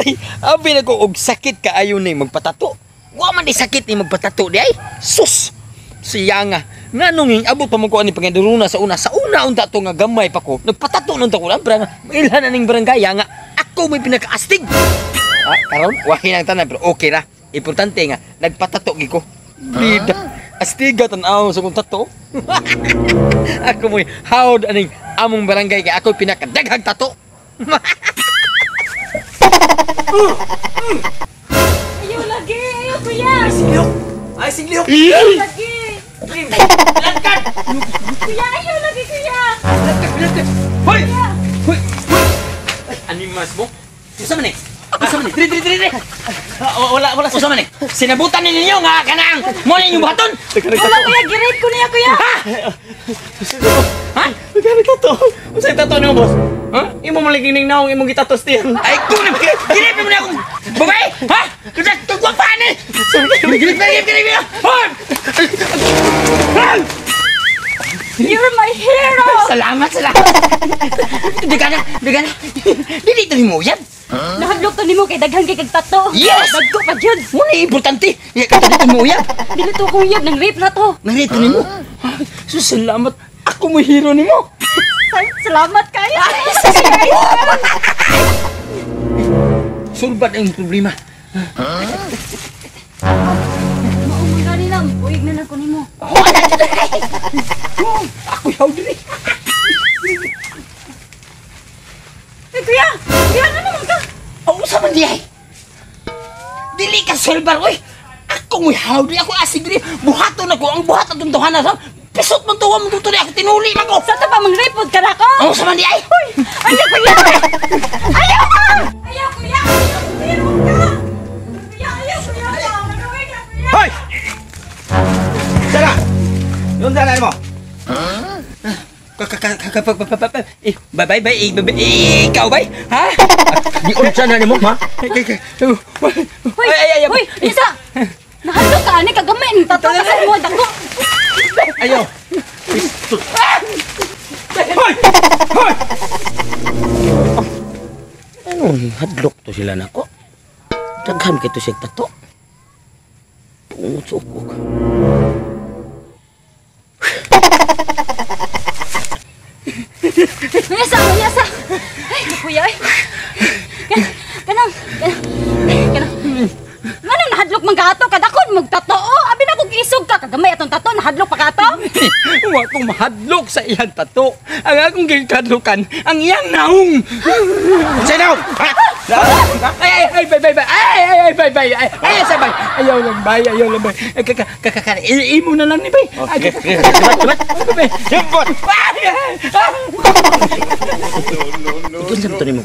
Tay, abi na ko og sakit kaayo ni magpatato. Wa man di sakit ni magpatato di ay. Sus. Siya nga. Nga nung abot pa mo ko ani pangiduruna sa una unta to nga gamay pa ko. Nagpatato nung ta ko lang ilan na ning barangay nga ako may pinakaastig. Karon wahi nang tanan pero okay ra. Importante nga nagpatato gi ko. Bida. Astiga tan-aw sa kong tato. Ako mo'y hawd aning among barangay kay ako pinakadaghang tato. Ayaw lagi, ayaw kuya. Ay sigliyok. Ayaw lagi. Langkat. Kuya, ayaw lagi kuya. Langkat. Hoy. Hoy. Animas mo. Usa man ni? Usa man ni? Diri. Wala usa man ni? Sinabutan ninyo nga kanang mo ninyo buhaton. Wala kuya, girate ko niya kuya. Ha? Nagkari tato. Usay tato niyo, boss. Ha? Imo maligining naong imong gitatos tiyan. Ay ko na girate mo na akong babae. Ha? Kada tugwag pa ni. Girate. Hoy. You're my hero. Salamat. Dagana. Dili mo yan. Nahadlok to nimo kay daghan kay kag tato. Yes! Dagko pa jud. Muna importante. Dito mo yan. Dili to kuya, nang rape na to. Narito ni mo. Salamat. Ako mo hero ni mo. Ay, salamat kayo. Sulbat ang problema. Maumang gani lang, uig na lang ko nimo. Ako yaw dili. Kuya, ano naman ka? Usa man di ay. Dili ka sulbar oy. Ako mo yaw dili. Ako asig dili. Buhaton ako. Ang buhaton itong tuhanan. Pisot man tuwa mo tutuloy. Ako tinuli man ko. Sa to pa mang-rape ka na ko? Usa man di ay. Ayaw kuya! Ayaw ka! Ayaw kuya! Ayaw ka! Kuya, ayaw kuya! Manawin ka kuya! Hoy! Sara! Yung dala mo. Bye. Ikaw bay? Ha? Di unsa na nimo, ha? Hoy! Isa! Nahadlok ka ani kagamay ng tato kasi mo dako. Ayaw. Hoy! Anong hadlok to sila nako? Daghan kay to siya tato. Pungsukok. Yasa! Ay, kuya ay. Kanang. Manong nahadlok man ka ato kadakon magtato. Abi na kog isog ka kagamay atong tato nahadlok pa ka ato. Wa akong mahadlok sa iyang tato. Ang akong gikadlokan, ang iyang naong. Say now! Ay, bay. Ay, sabay. Ayaw lang, bay. Imo na lang ni bay. Cepat. Jemput! Ikon sa to nimo.